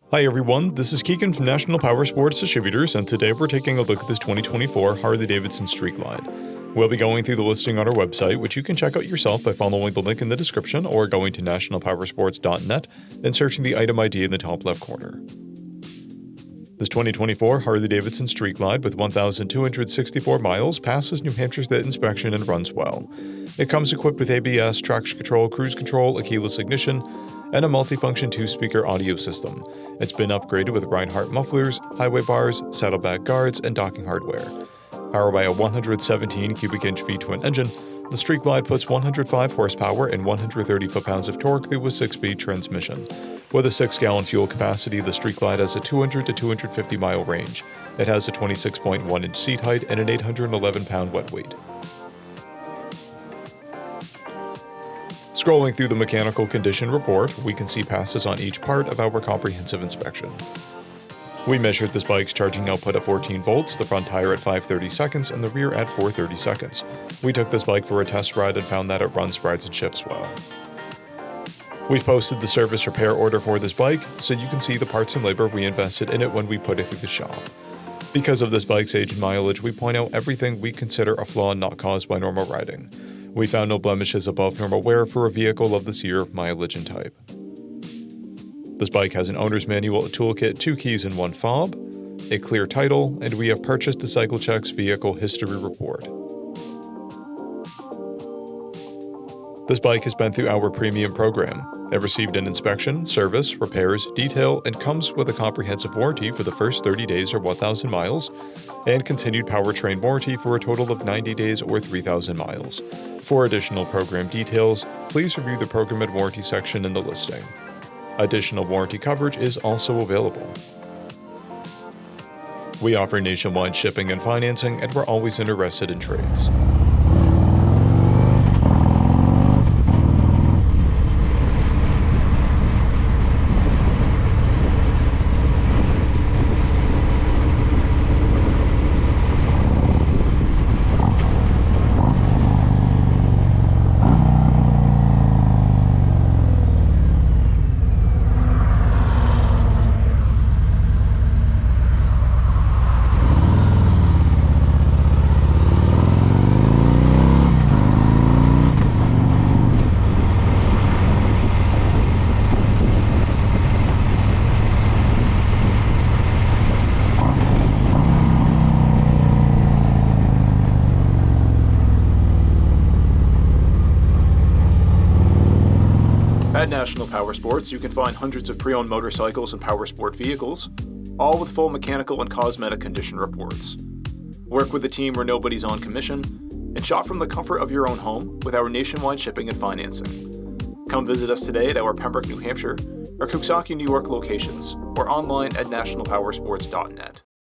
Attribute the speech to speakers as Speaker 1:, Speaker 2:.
Speaker 1: Hi everyone, this is Keegan from National Powersports Distributors, and today we're taking a look at this 2024 Harley-Davidson Street Glide. We'll be going through the listing on our website, which you can check out yourself by following the link in the description or going to nationalpowersports.net and searching the item ID in the top left corner. This 2024 Harley-Davidson Street Glide with 1,264 miles passes New Hampshire's state inspection and runs well. It comes equipped with ABS, traction control, cruise control, a keyless ignition, and a multifunction 2-speaker audio system. It's been upgraded with Reinhardt mufflers, highway bars, saddlebag guards, and docking hardware. Powered by a 117 cubic inch V-twin engine, the Street Glide puts 105 horsepower and 130 foot-pounds of torque through a 6-speed transmission. With a 6-gallon fuel capacity, the Street Glide has a 200 to 250 mile range. It has a 26.1 inch seat height and an 811-pound wet weight. Scrolling through the mechanical condition report, we can see passes on each part of our comprehensive inspection. We measured this bike's charging output at 14 volts, the front tire at 530 seconds, and the rear at 430 seconds. We took this bike for a test ride and found that it runs, rides, and shifts well. We've posted the service repair order for this bike, so you can see the parts and labor we invested in it when we put it through the shop. Because of this bike's age and mileage, we point out everything we consider a flaw not caused by normal riding. We found no blemishes above normal wear for a vehicle of this year, mileage, and type. This bike has an owner's manual, a toolkit, 2 keys, and 1 fob, a clear title, and we have purchased a CycleCheck's vehicle history report. This bike has been through our premium program. It received an inspection, service, repairs, detail, and comes with a comprehensive warranty for the first 30 days or 1,000 miles, and continued powertrain warranty for a total of 90 days or 3,000 miles. For additional program details, please review the program and warranty section in the listing. Additional warranty coverage is also available. We offer nationwide shipping and financing, and we're always interested in trades.
Speaker 2: At National Powersports, you can find hundreds of pre-owned motorcycles and powersport vehicles, all with full mechanical and cosmetic condition reports. Work with a team where nobody's on commission, and shop from the comfort of your own home with our nationwide shipping and financing. Come visit us today at our Pembroke, New Hampshire, or Coxsackie, New York locations, or online at nationalpowersports.net.